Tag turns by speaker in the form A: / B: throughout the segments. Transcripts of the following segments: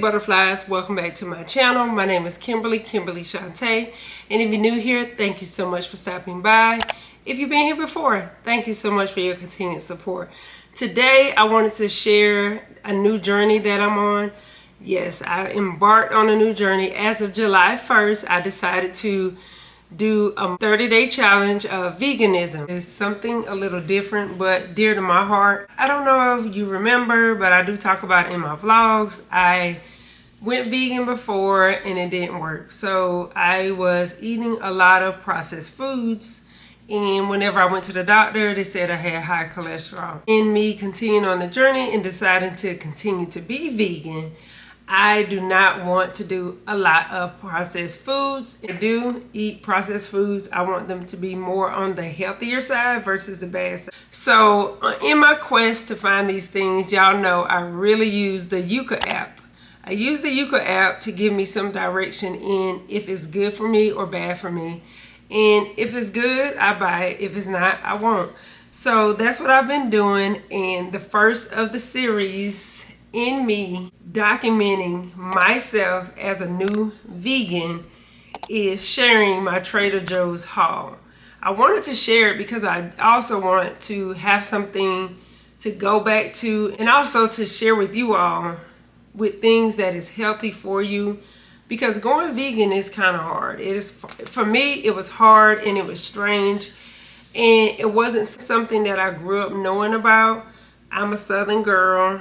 A: butterflies, welcome back to my channel. My name is Kimberly Shantae, and if you're new here, thank you so much for stopping by. If you've been here before, thank you so much for your continued support. Today I wanted to share a new journey that I'm on. Yes, I embarked on a new journey. As of July 1st, I decided to do a 30-day challenge of veganism. It's something a little different but dear to my heart. I don't know if you remember, but I do talk about it in my vlogs. I went vegan before and it didn't work. So I was eating a lot of processed foods, and whenever I went to the doctor, they said I had high cholesterol. In me continuing on the journey and deciding to continue to be vegan, I do not want to do a lot of processed foods. I do eat processed foods. I want them to be more on the healthier side versus the bad side. So in my quest to find these things, y'all know I really use the Yuka app. I use the Yuka app to give me some direction in if it's good for me or bad for me. And if it's good, I buy it. If it's not, I won't. So that's what I've been doing. And the first of the series in me documenting myself as a new vegan is sharing my Trader Joe's haul. I wanted to share it because I also want to have something to go back to, and also to share with you all with things that is healthy for you, because going vegan is kind of hard. It is, for me, it was hard and it was strange, and it wasn't something that I grew up knowing about. I'm a Southern girl,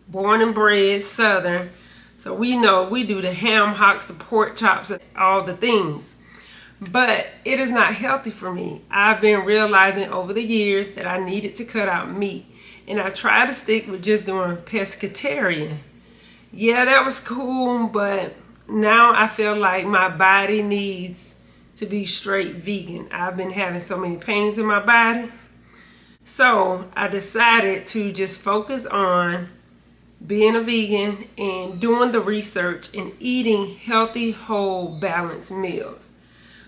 A: born and bred Southern, so we know we do the ham hocks, the pork chops, and all the things, but it is not healthy for me. I've been realizing over the years that I needed to cut out meat, and I tried to stick with just doing pescatarian. Yeah, that was cool, but now I feel like my body needs to be straight vegan. I've been having so many pains in my body, so I decided to just focus on being a vegan and doing the research and eating healthy, whole, balanced meals.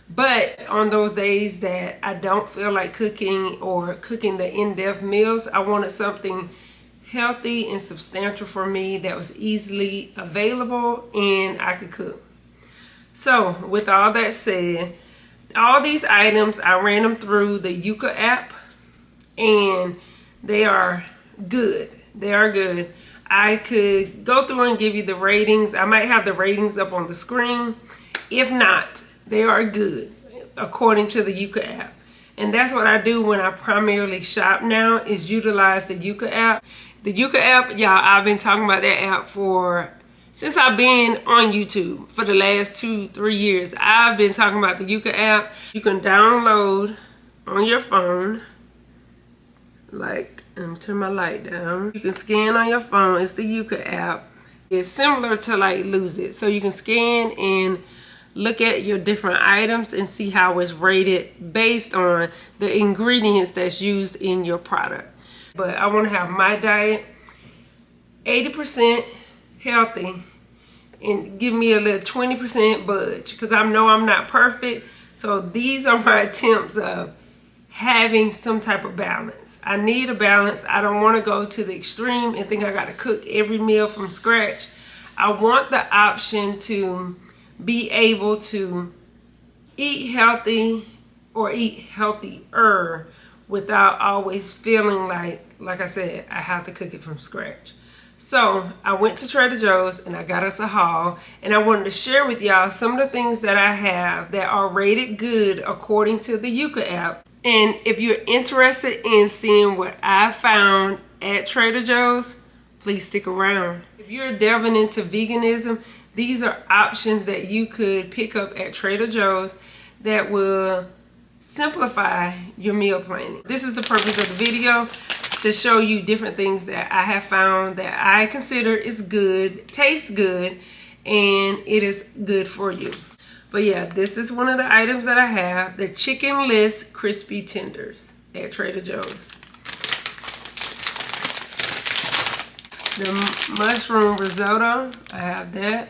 A: But on those days that I don't feel like cooking or cooking the in-depth meals, I wanted something healthy and substantial for me that was easily available and I could cook. So with all that said, all these items, I ran them through the Yuka app and they are good. They are good. I could go through and give you the ratings. I might have the ratings up on the screen. If not, they are good according to the Yuka app. And that's what I do when I primarily shop now, is utilize the Yuka app. The Yuka app, y'all, I've been talking about that app since I've been on YouTube for the last 2-3 years. I've been talking about the Yuka app. You can download on your phone, like, let me turn my light down. You can scan on your phone. It's the Yuka app. It's similar to like Lose It. So you can scan and look at your different items and see how it's rated based on the ingredients that's used in your product. But I want to have my diet 80% healthy and give me a little 20% budge, because I know I'm not perfect. So these are my attempts of having some type of balance. I need a balance. I don't want to go to the extreme and think I got to cook every meal from scratch. I want the option to be able to eat healthy or eat healthier without always feeling like I said, I have to cook it from scratch. So I went to Trader Joe's and I got us a haul, and I wanted to share with y'all some of the things that I have that are rated good according to the Yuka app. And if you're interested in seeing what I found at Trader Joe's, please stick around. If you're delving into veganism, these are options that you could pick up at Trader Joe's that will simplify your meal planning. This is the purpose of the video, to show you different things that I have found that I consider is good, tastes good, and it is good for you. But yeah, this is one of the items that I have, the chickenless crispy tenders at Trader Joe's. The mushroom risotto, I have that.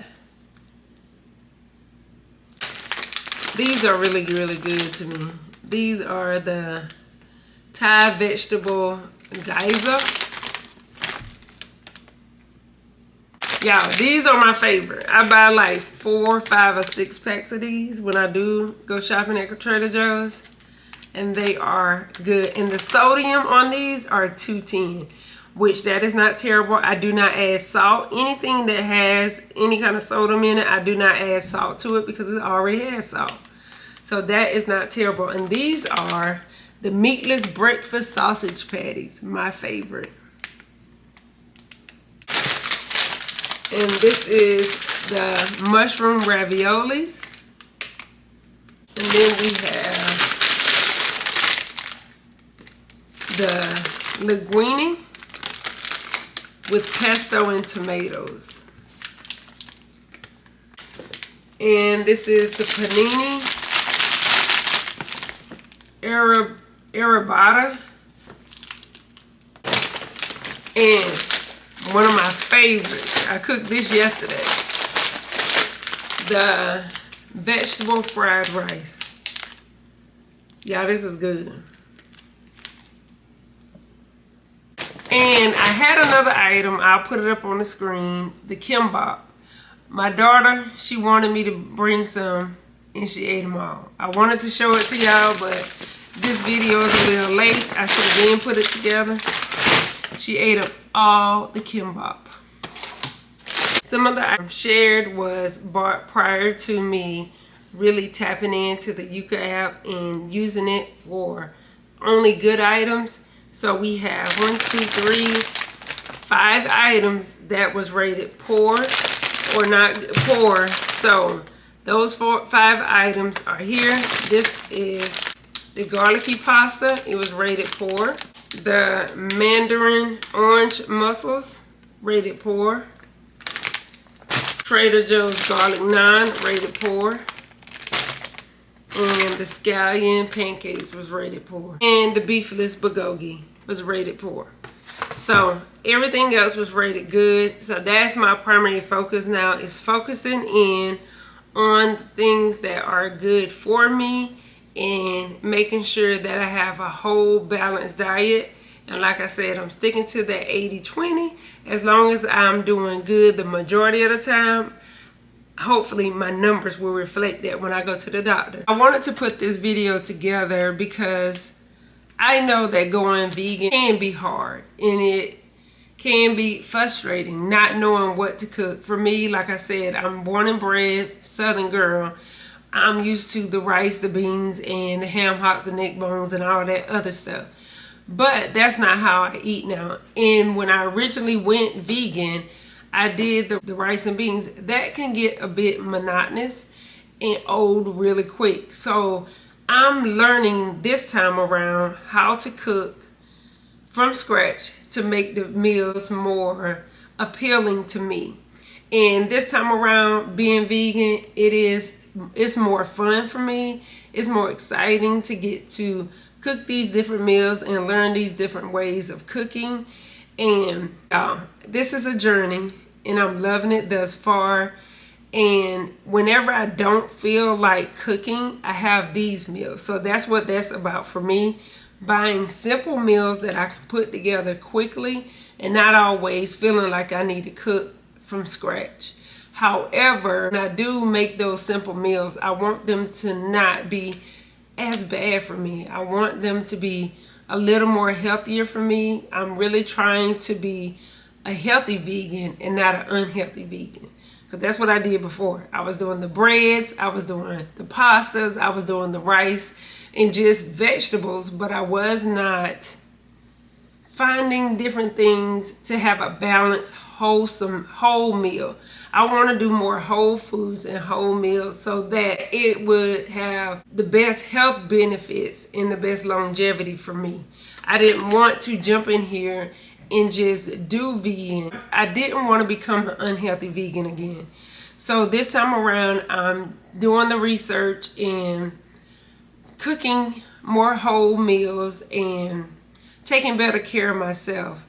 A: These are really, really good to me. These are the Thai vegetable geyser. Y'all, these are my favorite. I buy like 4, 5, or 6 packs of these when I do go shopping at Trader Joe's. And they are good. And the sodium on these are 210, which that is not terrible. I do not add salt. Anything that has any kind of sodium in it, I do not add salt to it because it already has salt. So that is not terrible. And these are the meatless breakfast sausage patties, my favorite. And this is the mushroom raviolis. And then we have the linguine with pesto and tomatoes. And this is the panini arrabbiata. And one of my favorites, I cooked this yesterday, the vegetable fried rice. Y'all, this is good. And I had another item, I'll put it up on the screen, the kimbap. My daughter, she wanted me to bring some, and she ate them all. I wanted to show it to y'all, but this video is a little late. I should have then put it together. She ate up all the kimbap. Some of the items shared was bought prior to me really tapping into the Yuka app and using it for only good items. So we have 5 items that was rated poor or not poor. So those 5 items are here. This is the garlicky pasta. It was rated poor. The mandarin orange mussels, rated poor. Trader Joe's garlic naan, rated poor. And the scallion pancakes was rated poor. And the beefless bulgogi was rated poor. So everything else was rated good. So that's my primary focus now, is focusing in on things that are good for me and making sure that I have a whole balanced diet. And like I said, I'm sticking to that 80-20. As long as I'm doing good the majority of the time, hopefully my numbers will reflect that when I go to the doctor. I wanted to put this video together because I know that going vegan can be hard and it can be frustrating not knowing what to cook. For me, like I said, I'm born and bred Southern girl. I'm used to the rice, the beans, and the ham hocks, the neck bones, and all that other stuff. But that's not how I eat now. And when I originally went vegan, I did the rice and beans. That can get a bit monotonous and old really quick. So I'm learning this time around how to cook from scratch to make the meals more appealing to me. And this time around, being vegan, it's more fun for me. It's more exciting to get to cook these different meals and learn these different ways of cooking. And this is a journey and I'm loving it thus far. And whenever I don't feel like cooking, I have these meals. So that's what that's about for me. Buying simple meals that I can put together quickly and not always feeling like I need to cook from scratch. However, when I do make those simple meals, I want them to not be as bad for me. I want them to be a little more healthier for me. I'm really trying to be a healthy vegan and not an unhealthy vegan. Because that's what I did before. I was doing the breads, I was doing the pastas, I was doing the rice and just vegetables, but I was not finding different things to have a balanced, wholesome, whole meal. I want to do more whole foods and whole meals so that it would have the best health benefits and the best longevity for me. I didn't want to jump in here and just do vegan. I didn't want to become an unhealthy vegan again. So this time around, I'm doing the research and cooking more whole meals and taking better care of myself.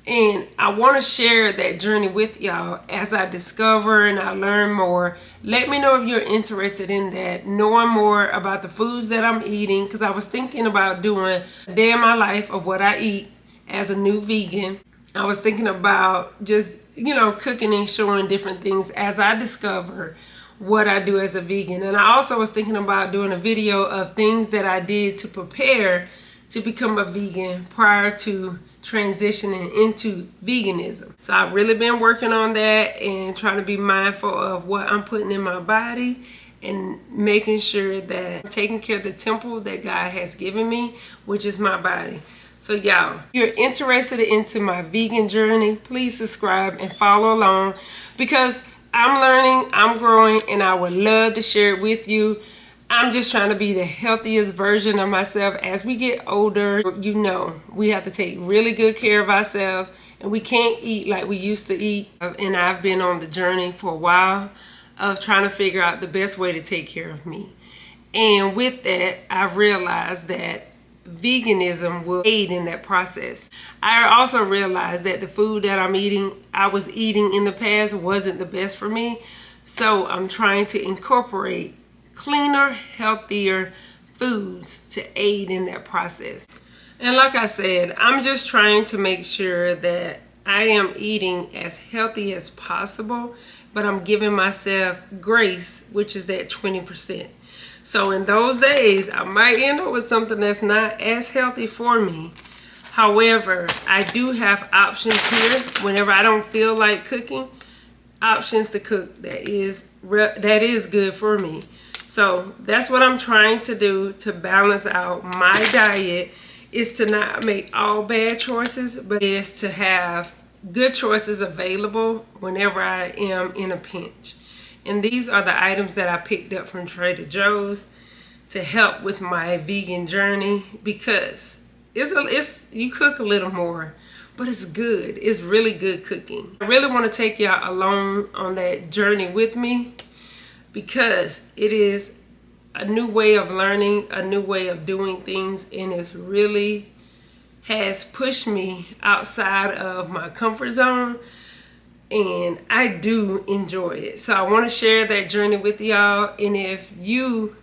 A: And I want to share that journey with y'all as I discover and I learn more. Let me know if you're interested in that, knowing more about the foods that I'm eating, because I was thinking about doing a day in my life of what I eat as a new vegan. I was thinking about just, cooking and showing different things as I discover what I do as a vegan. And I also was thinking about doing a video of things that I did to prepare to become a vegan prior to transitioning into veganism. So I've really been working on that and trying to be mindful of what I'm putting in my body and making sure that I'm taking care of the temple that God has given me, which is my body. So y'all, if you're interested into my vegan journey, please subscribe and follow along, because I'm learning, I'm growing, and I would love to share it with you. I'm just trying to be the healthiest version of myself. As we get older, we have to take really good care of ourselves, and we can't eat like we used to eat. And I've been on the journey for a while of trying to figure out the best way to take care of me. And with that, I've realized that veganism will aid in that process. I also realized that the food that I was eating in the past wasn't the best for me. So I'm trying to incorporate cleaner, healthier foods to aid in that process. And like I said, I'm just trying to make sure that I am eating as healthy as possible, but I'm giving myself grace, which is that 20%. So in those days, I might end up with something that's not as healthy for me. However, I do have options here whenever I don't feel like cooking, options to cook that is good for me. So that's what I'm trying to do to balance out my diet, is to not make all bad choices, but is to have good choices available whenever I am in a pinch. And these are the items that I picked up from Trader Joe's to help with my vegan journey, because you cook a little more, but it's good. It's really good cooking. I really want to take y'all along on that journey with me, because it is a new way of learning, a new way of doing things, and it's really has pushed me outside of my comfort zone, and I do enjoy it. So I want to share that journey with y'all. And if you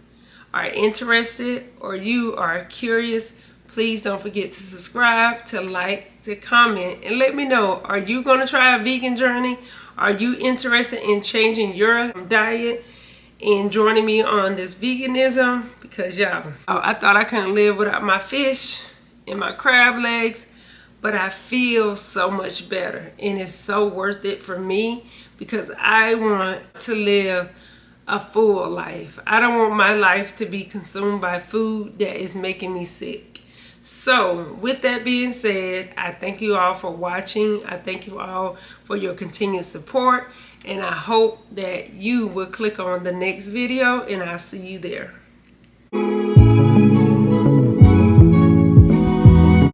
A: are interested or you are curious, please don't forget to subscribe, to like, to comment, and let me know, are you going to try a vegan journey? Are you interested in changing your diet and joining me on this veganism? Because y'all, I thought I couldn't live without my fish and my crab legs, but I feel so much better, and it's so worth it for me, because I want to live a full life. I don't want my life to be consumed by food that is making me sick. So with that being said, I thank you all for watching. I thank you all for your continued support, and I hope that you will click on the next video, and I'll see you there.